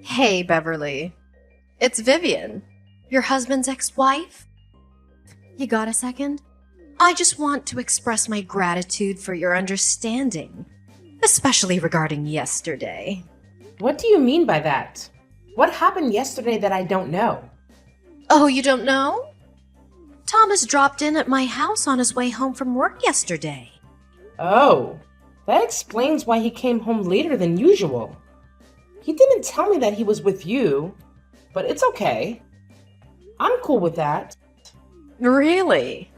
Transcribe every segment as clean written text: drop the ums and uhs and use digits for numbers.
Hey, Beverly. It's Vivian, your husband's ex-wife. You got a second? I just want to express my gratitude for your understanding, especially regarding yesterday. What do you mean by that? What happened yesterday that I don't know? Oh, you don't know? Thomas dropped in at my house on his way home from work yesterday. Oh, that explains why he came home later than usual. He didn't tell me that he was with you, but it's okay. I'm cool with that. Really?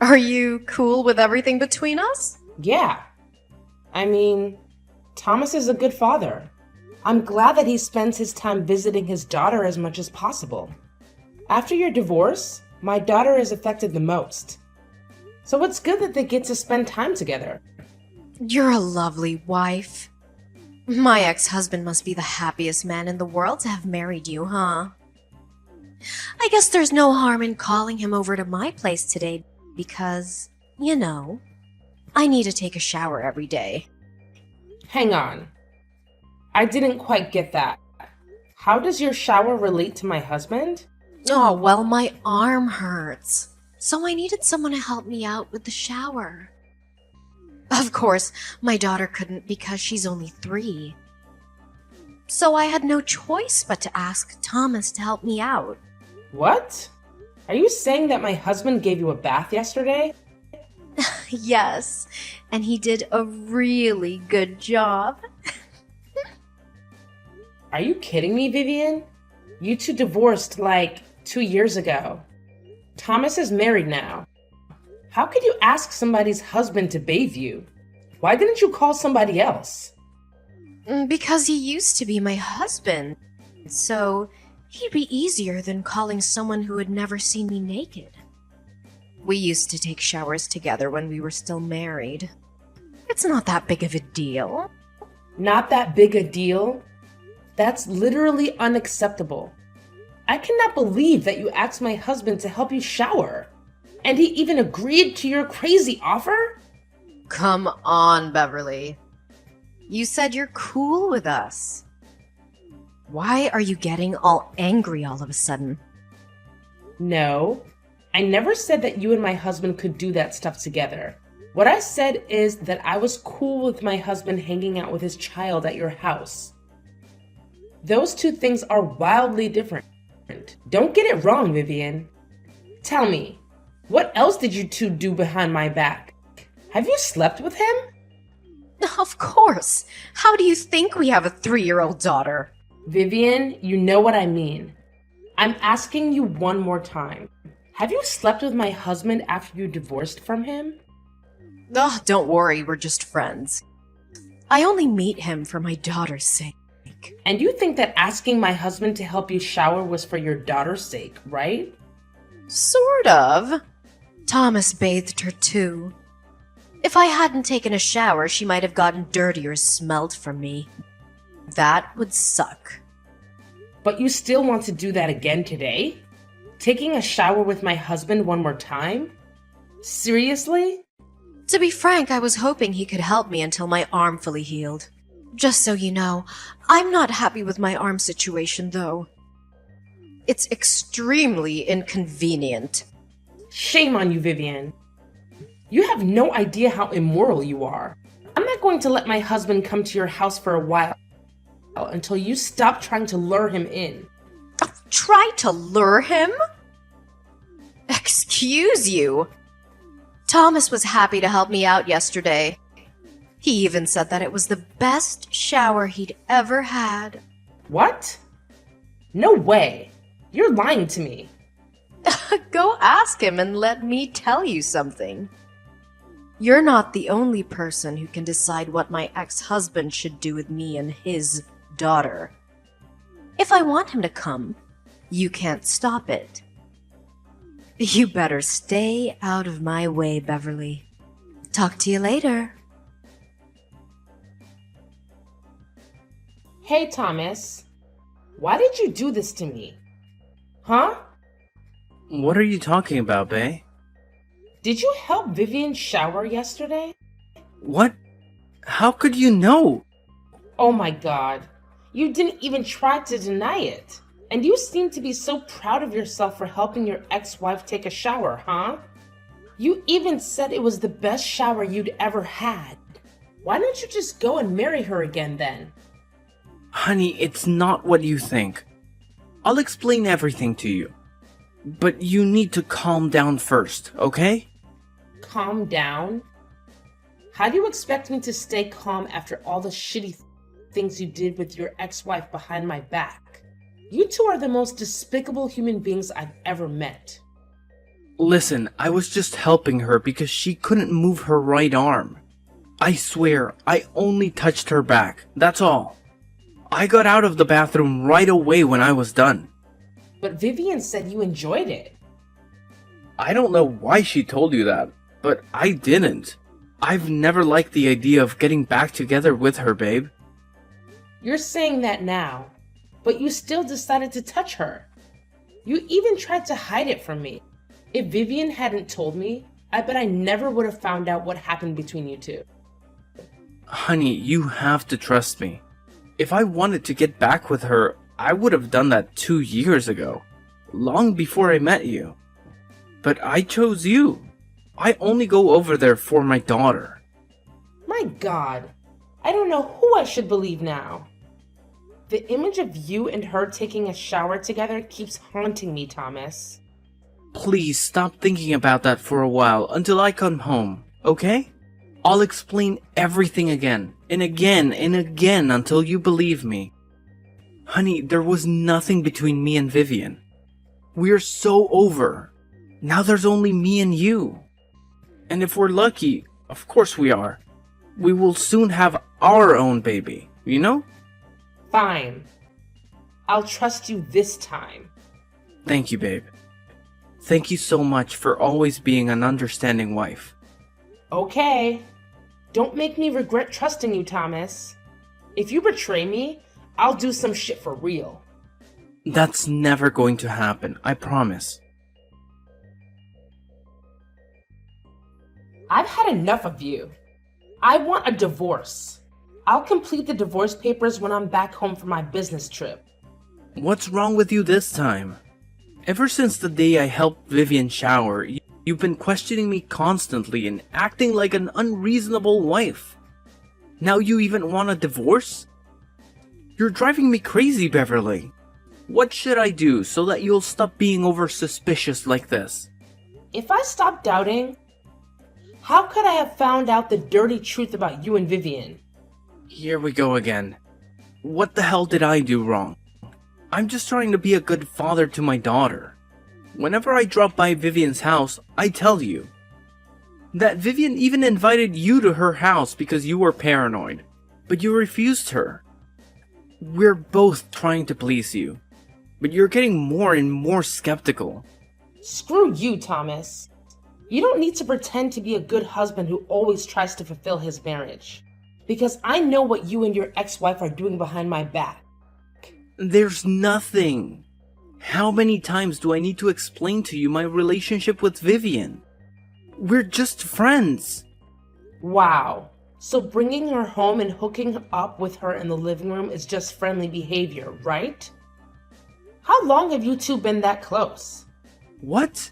Are you cool with everything between us? Yeah. I mean, Thomas is a good father. I'm glad that he spends his time visiting his daughter as much as possible. After your divorce, my daughter is affected the most. So it's good that they get to spend time together. You're a lovely wife. My ex-husband must be the happiest man in the world to have married you, huh? I guess there's no harm in calling him over to my place today because, I need to take a shower every day. Hang on. I didn't quite get that. How does your shower relate to my husband? Oh, well, my arm hurts, so I needed someone to help me out with the shower. Of course, my daughter couldn't because she's only 3. So I had no choice but to ask Thomas to help me out. What? Are you saying that my husband gave you a bath yesterday? Yes, and he did a really good job. Are you kidding me, Vivian? You two divorced like 2 years ago. Thomas is married now. How could you ask somebody's husband to bathe you? Why didn't you call somebody else? Because he used to be my husband, so he'd be easier than calling someone who had never seen me naked. We used to take showers together when we were still married. It's not that big of a deal. Not that big a deal? That's literally unacceptable. I cannot believe that you asked my husband to help you shower. And he even agreed to your crazy offer? Come on, Beverly. You said you're cool with us. Why are you getting all angry all of a sudden? No, I never said that you and my husband could do that stuff together. What I said is that I was cool with my husband hanging out with his child at your house. Those two things are wildly different. Don't get it wrong, Vivian. Tell me, what else did you two do behind my back? Have you slept with him? Of course. How do you think we have a 3-year-old daughter? Vivian, you know what I mean. I'm asking you one more time. Have you slept with my husband after you divorced from him? Oh, don't worry, we're just friends. I only meet him for my daughter's sake. And you think that asking my husband to help you shower was for your daughter's sake, right? Sort of. Thomas bathed her too. If I hadn't taken a shower, she might have gotten dirty or smelled from me. That would suck. But you still want to do that again today? Taking a shower with my husband one more time? Seriously? To be frank, I was hoping he could help me until my arm fully healed. Just so you know, I'm not happy with my arm situation, though. It's extremely inconvenient. Shame on you, Vivian. You have no idea how immoral you are. I'm not going to let my husband come to your house for a while until you stop trying to lure him in. Try to lure him? Excuse you. Thomas was happy to help me out yesterday. He even said that it was the best shower he'd ever had. What? No way. You're lying to me. Go ask him and let me tell you something. You're not the only person who can decide what my ex-husband should do with me and his daughter. If I want him to come, you can't stop it. You better stay out of my way, Beverly. Talk to you later. Hey, Thomas. Why did you do this to me? Huh? What are you talking about, Bae? Did you help Vivian shower yesterday? What? How could you know? Oh my god. You didn't even try to deny it. And you seem to be so proud of yourself for helping your ex-wife take a shower, huh? You even said it was the best shower you'd ever had. Why don't you just go and marry her again then? Honey, it's not what you think. I'll explain everything to you. But you need to calm down first, okay? Calm down? How do you expect me to stay calm after all the shitty things you did with your ex-wife behind my back? You two are the most despicable human beings I've ever met. Listen, I was just helping her because she couldn't move her right arm. I swear, I only touched her back, that's all. I got out of the bathroom right away when I was done. But Vivian said you enjoyed it. I don't know why she told you that, but I didn't. I've never liked the idea of getting back together with her, babe. You're saying that now, but you still decided to touch her. You even tried to hide it from me. If Vivian hadn't told me, I bet I never would have found out what happened between you two. Honey, you have to trust me. If I wanted to get back with her, I would have done that 2 years ago, long before I met you. But I chose you. I only go over there for my daughter. My God, I don't know who I should believe now. The image of you and her taking a shower together keeps haunting me, Thomas. Please stop thinking about that for a while until I come home, okay? I'll explain everything again and again and again until you believe me. Honey, there was nothing between me and Vivian. We're so over. Now there's only me and you. And if we're lucky, of course we are, we will soon have our own baby, you know? Fine. I'll trust you this time. Thank you, babe. Thank you so much for always being an understanding wife. Okay. Don't make me regret trusting you, Thomas. If you betray me, I'll do some shit for real. That's never going to happen, I promise. I've had enough of you. I want a divorce. I'll complete the divorce papers when I'm back home for my business trip. What's wrong with you this time? Ever since the day I helped Vivian shower, you've been questioning me constantly and acting like an unreasonable wife. Now you even want a divorce? You're driving me crazy, Beverly. What should I do so that you'll stop being over suspicious like this? If I stopped doubting, how could I have found out the dirty truth about you and Vivian? Here we go again. What the hell did I do wrong? I'm just trying to be a good father to my daughter. Whenever I drop by Vivian's house, I tell you. That Vivian even invited you to her house because you were paranoid, but you refused her. We're both trying to please you, but you're getting more and more skeptical. Screw you, Thomas. You don't need to pretend to be a good husband who always tries to fulfill his marriage. Because I know what you and your ex-wife are doing behind my back. There's nothing. How many times do I need to explain to you my relationship with Vivian? We're just friends. Wow. So bringing her home and hooking up with her in the living room is just friendly behavior, right? How long have you two been that close? What?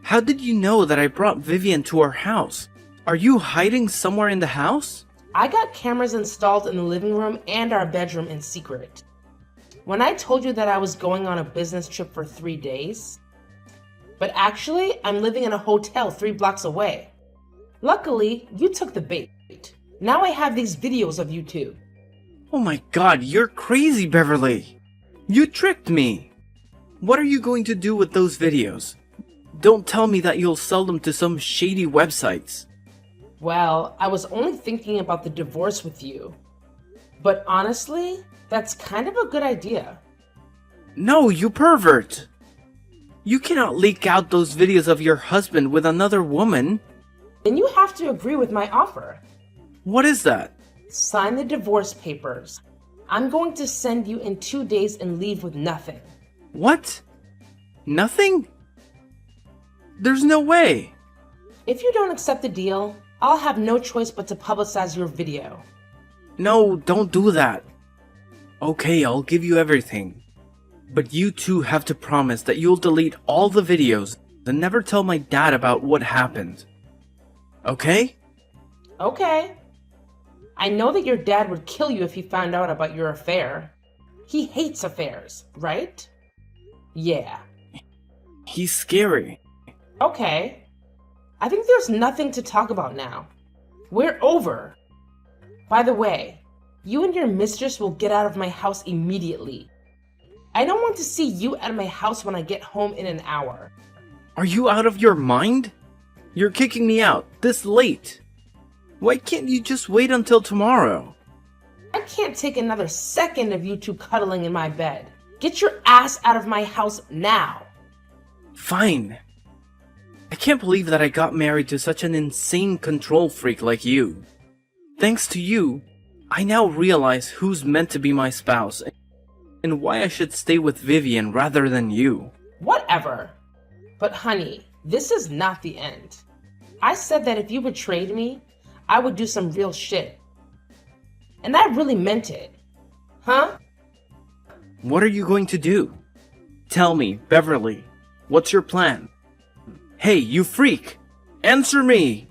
How did you know that I brought Vivian to our house? Are you hiding somewhere in the house? I got cameras installed in the living room and our bedroom in secret. When I told you that I was going on a business trip for 3 days, but actually I'm living in a hotel 3 blocks away. Luckily, you took the bait. Now I have these videos of you two. Oh my god, you're crazy, Beverly. You tricked me. What are you going to do with those videos? Don't tell me that you'll sell them to some shady websites. Well, I was only thinking about the divorce with you. But honestly, that's kind of a good idea. No, you pervert! You cannot leak out those videos of your husband with another woman. Then you have to agree with my offer. What is that? Sign the divorce papers. I'm going to send you in 2 days and leave with nothing. What? Nothing? There's no way. If you don't accept the deal, I'll have no choice but to publicize your video. No, don't do that. Okay, I'll give you everything. But you two have to promise that you'll delete all the videos and never tell my dad about what happened. Okay? Okay. I know that your dad would kill you if he found out about your affair. He hates affairs, right? Yeah. He's scary. Okay. I think there's nothing to talk about now. We're over. By the way, you and your mistress will get out of my house immediately. I don't want to see you at my house when I get home in an hour. Are you out of your mind? You're kicking me out this late. Why can't you just wait until tomorrow? I can't take another second of you two cuddling in my bed. Get your ass out of my house now. Fine. I can't believe that I got married to such an insane control freak like you. Thanks to you, I now realize who's meant to be my spouse and why I should stay with Vivian rather than you. Whatever. But honey, this is not the end. I said that if you betrayed me, I would do some real shit. And I really meant it. Huh? What are you going to do? Tell me, Beverly. What's your plan? Hey, you freak! Answer me!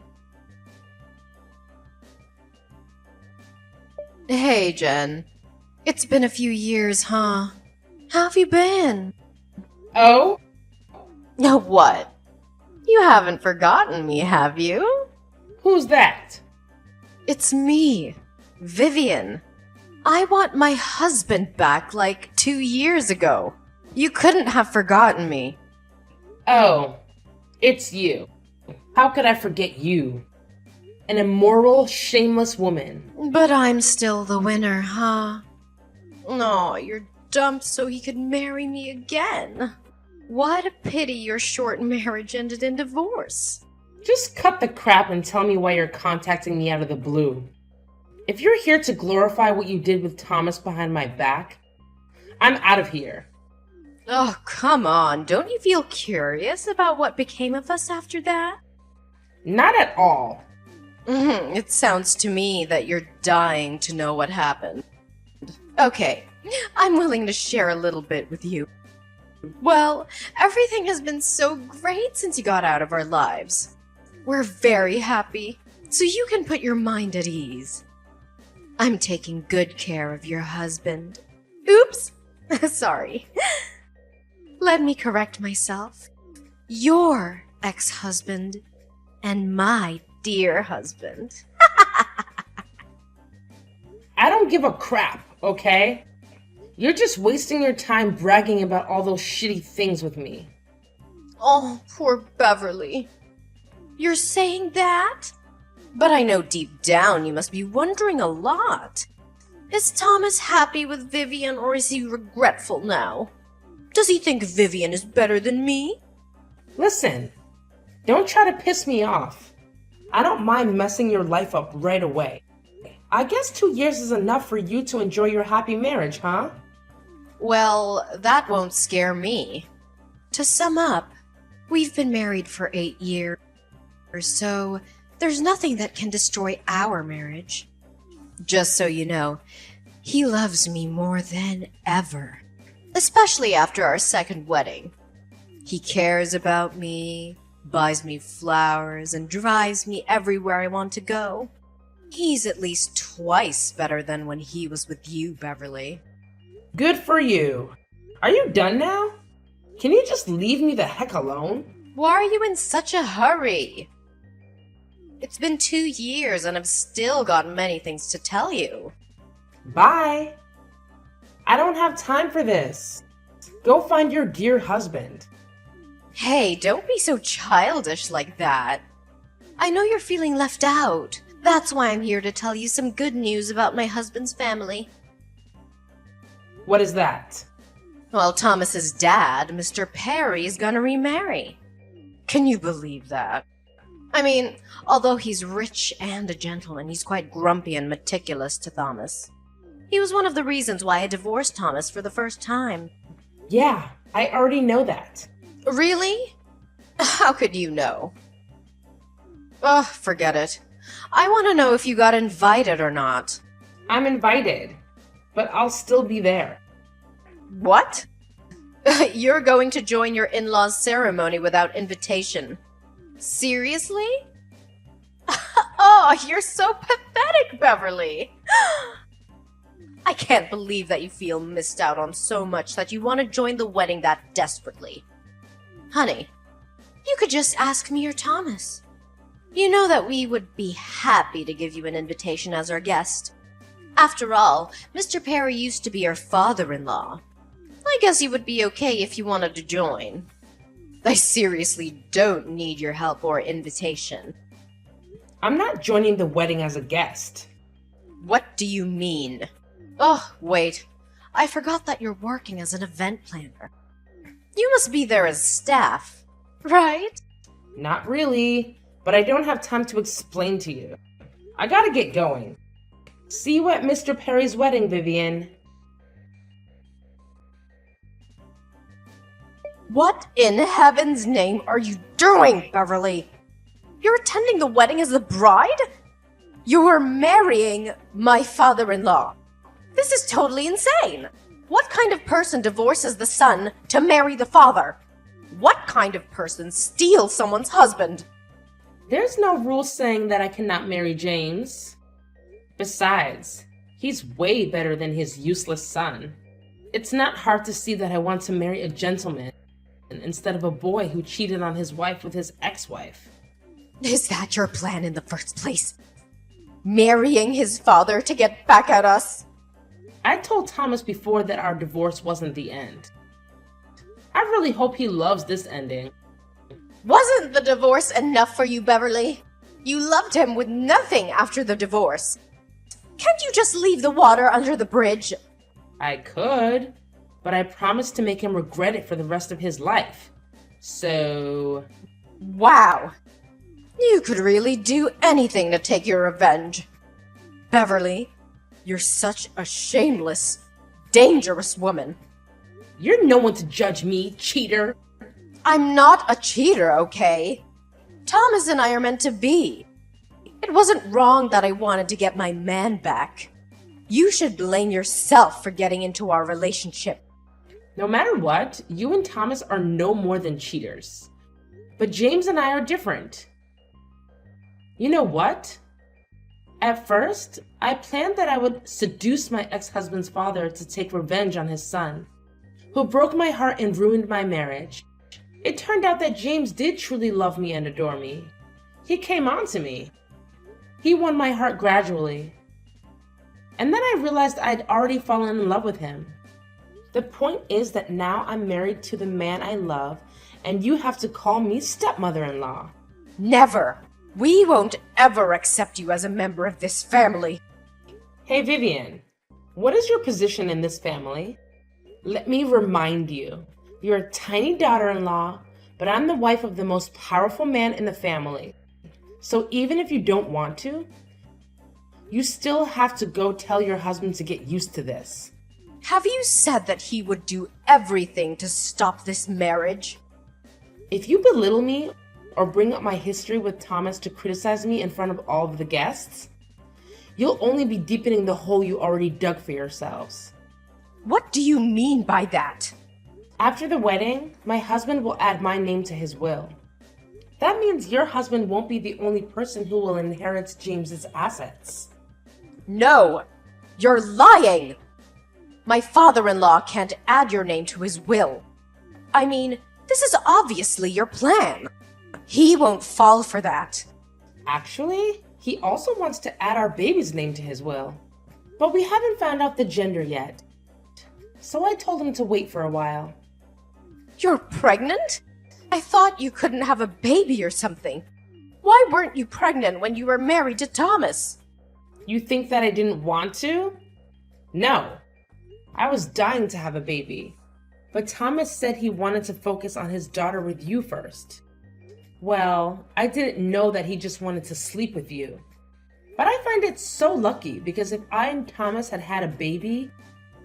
Hey, Jen. It's been a few years, huh? How have you been? Oh? No, what? You haven't forgotten me, have you? Who's that? It's me, Vivian. I want my husband back like 2 years ago. You couldn't have forgotten me. Oh, it's you. How could I forget you? An immoral, shameless woman. But I'm still the winner, huh? Aw, you're dumped so he could marry me again. What a pity your short marriage ended in divorce. Just cut the crap and tell me why you're contacting me out of the blue. If you're here to glorify what you did with Thomas behind my back, I'm out of here. Oh, come on. Don't you feel curious about what became of us after that? Not at all. It sounds to me that you're dying to know what happened. Okay, I'm willing to share a little bit with you. Well, everything has been so great since you got out of our lives. We're very happy, so you can put your mind at ease. I'm taking good care of your husband. Oops! Sorry. Let me correct myself. Your ex-husband and my dear husband. I don't give a crap, okay? You're just wasting your time bragging about all those shitty things with me. Oh, poor Beverly. You're saying that? But I know deep down you must be wondering a lot. Is Thomas happy with Vivian or is he regretful now? Does he think Vivian is better than me? Listen, don't try to piss me off. I don't mind messing your life up right away. I guess 2 years is enough for you to enjoy your happy marriage, huh? Well, that won't scare me. To sum up, we've been married for 8 years, so there's nothing that can destroy our marriage. Just so you know, he loves me more than ever, especially after our second wedding. He cares about me, buys me flowers, and drives me everywhere I want to go. He's at least twice better than when he was with you, Beverly. Good for you. Are you done now? Can you just leave me the heck alone? Why are you in such a hurry? It's been 2 years and I've still got many things to tell you. Bye. I don't have time for this. Go find your dear husband. Hey, don't be so childish like that. I know you're feeling left out. That's why I'm here to tell you some good news about my husband's family. What is that? Well, Thomas's dad, Mr. Perry, is gonna remarry. Can you believe that? I mean, although he's rich and a gentleman, he's quite grumpy and meticulous to Thomas. He was one of the reasons why I divorced Thomas for the first time. Yeah, I already know that. Really? How could you know? Ugh, forget it. I want to know if you got invited or not. I'm invited. but I'll still be there. What? You're going to join your in-laws' ceremony without invitation. Seriously? Oh, you're so pathetic, Beverly. I can't believe that you feel missed out on so much that you want to join the wedding that desperately. Honey, you could just ask me or Thomas. You know that we would be happy to give you an invitation as our guest. After all, Mr. Perry used to be our father-in-law. I guess he would be okay if you wanted to join. I seriously don't need your help or invitation. I'm not joining the wedding as a guest. What do you mean? Oh, wait. I forgot that you're working as an event planner. You must be there as staff, right? Not really, but I don't have time to explain to you. I gotta get going. See you at Mr. Perry's wedding, Vivian. What in heaven's name are you doing, Beverly? You're attending the wedding as the bride? You're marrying my father-in-law. This is totally insane. What kind of person divorces the son to marry the father? What kind of person steals someone's husband? There's no rule saying that I cannot marry James. Besides, he's way better than his useless son. It's not hard to see that I want to marry a gentleman instead of a boy who cheated on his wife with his ex-wife. Is that your plan in the first place? Marrying his father to get back at us? I told Thomas before that our divorce wasn't the end. I really hope he loves this ending. Wasn't the divorce enough for you, Beverly? You loved him with nothing after the divorce. Can't you just leave the water under the bridge? I could, but I promised to make him regret it for the rest of his life. So... Wow. You could really do anything to take your revenge. Beverly, you're such a shameless, dangerous woman. You're no one to judge me, cheater. I'm not a cheater, okay? Thomas and I are meant to be. It wasn't wrong that I wanted to get my man back. You should blame yourself for getting into our relationship. No matter what, you and Thomas are no more than cheaters. But James and I are different. You know what? At first, I planned that I would seduce my ex-husband's father to take revenge on his son, who broke my heart and ruined my marriage. It turned out that James did truly love me and adore me. He came on to me. He won my heart gradually. And then I realized I'd already fallen in love with him. The point is that now I'm married to the man I love, and you have to call me stepmother-in-law. Never! We won't ever accept you as a member of this family. Hey Vivian, what is your position in this family? Let me remind you, you're a tiny daughter-in-law, but I'm the wife of the most powerful man in the family. So even if you don't want to, you still have to go tell your husband to get used to this. Have you said that he would do everything to stop this marriage? If you belittle me or bring up my history with Thomas to criticize me in front of all of the guests, you'll only be deepening the hole you already dug for yourselves. What do you mean by that? After the wedding, my husband will add my name to his will. That means your husband won't be the only person who will inherit James's assets. No! You're lying! My father-in-law can't add your name to his will. I mean, this is obviously your plan. He won't fall for that. Actually, he also wants to add our baby's name to his will. But we haven't found out the gender yet. So I told him to wait for a while. You're pregnant? I thought you couldn't have a baby or something. Why weren't you pregnant when you were married to Thomas? You think that I didn't want to? No. I was dying to have a baby. But Thomas said he wanted to focus on his daughter with you first. Well, I didn't know that he just wanted to sleep with you. But I find it so lucky because if I and Thomas had had a baby,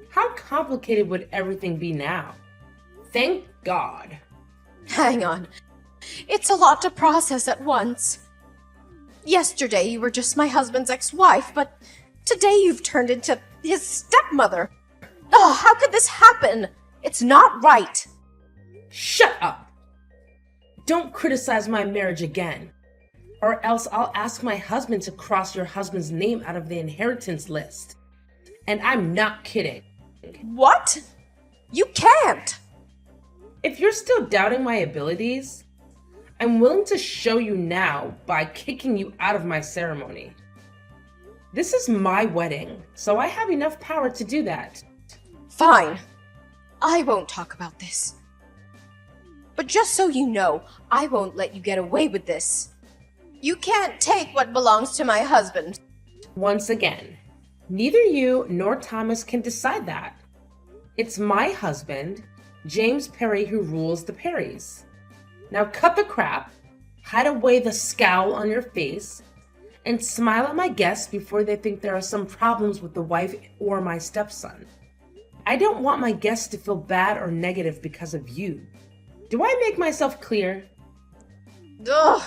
how complicated would everything be now? Thank God. Hang on. It's a lot to process at once. Yesterday you were just my husband's ex-wife, but today you've turned into his stepmother. Oh, how could this happen? It's not right. Shut up! Don't criticize my marriage again, or else I'll ask my husband to cross your husband's name out of the inheritance list. And I'm not kidding. What? You can't! If you're still doubting my abilities, I'm willing to show you now by kicking you out of my ceremony. This is my wedding, so I have enough power to do that. Fine. I won't talk about this. But just so you know, I won't let you get away with this. You can't take what belongs to my husband. Once again, neither you nor Thomas can decide that. It's my husband, James Perry, who rules the Perrys. Now cut the crap, hide away the scowl on your face, and smile at my guests before they think there are some problems with the wife or my stepson. I don't want my guests to feel bad or negative because of you. Do I make myself clear? Ugh.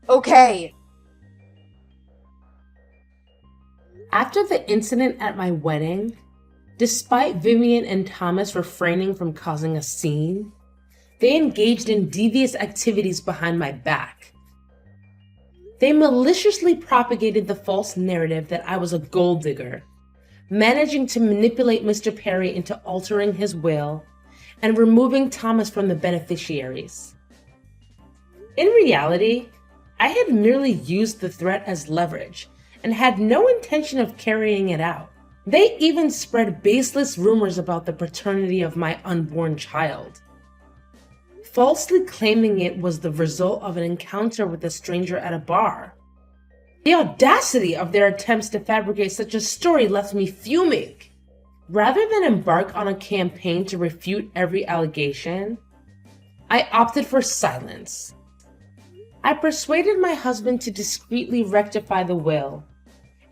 Okay. After the incident at my wedding, despite Vivian and Thomas refraining from causing a scene, they engaged in devious activities behind my back. They maliciously propagated the false narrative that I was a gold digger, managing to manipulate Mr. Perry into altering his will and removing Thomas from the beneficiaries. In reality, I had merely used the threat as leverage and had no intention of carrying it out. They even spread baseless rumors about the paternity of my unborn child, falsely claiming it was the result of an encounter with a stranger at a bar. The audacity of their attempts to fabricate such a story left me fuming. Rather than embark on a campaign to refute every allegation, I opted for silence. I persuaded my husband to discreetly rectify the will,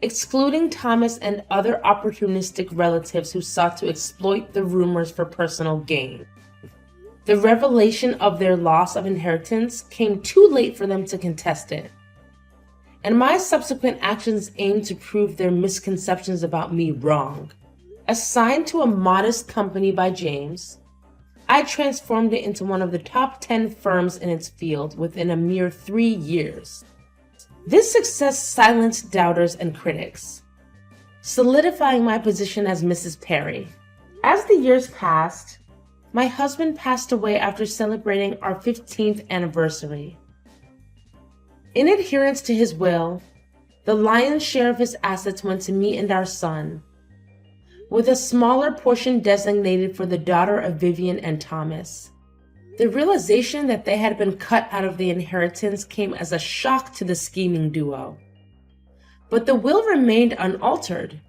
excluding Thomas and other opportunistic relatives who sought to exploit the rumors for personal gain. The revelation of their loss of inheritance came too late for them to contest it, and my subsequent actions aimed to prove their misconceptions about me wrong. Assigned to a modest company by James, I transformed it into one of the top 10 firms in its field within a mere 3 years. This success silenced doubters and critics, solidifying my position as Mrs. Perry. As the years passed, my husband passed away after celebrating our 15th anniversary. In adherence to his will, the lion's share of his assets went to me and our son, with a smaller portion designated for the daughter of Vivian and Thomas. The realization that they had been cut out of the inheritance came as a shock to the scheming duo. But the will remained unaltered.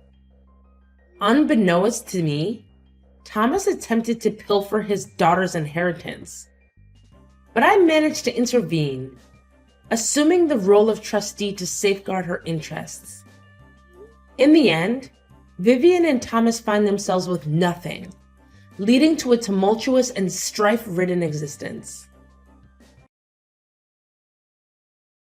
Unbeknownst to me, Thomas attempted to pilfer his daughter's inheritance. But I managed to intervene, assuming the role of trustee to safeguard her interests. In the end, Vivian and Thomas find themselves with nothing, leading to a tumultuous and strife-ridden existence.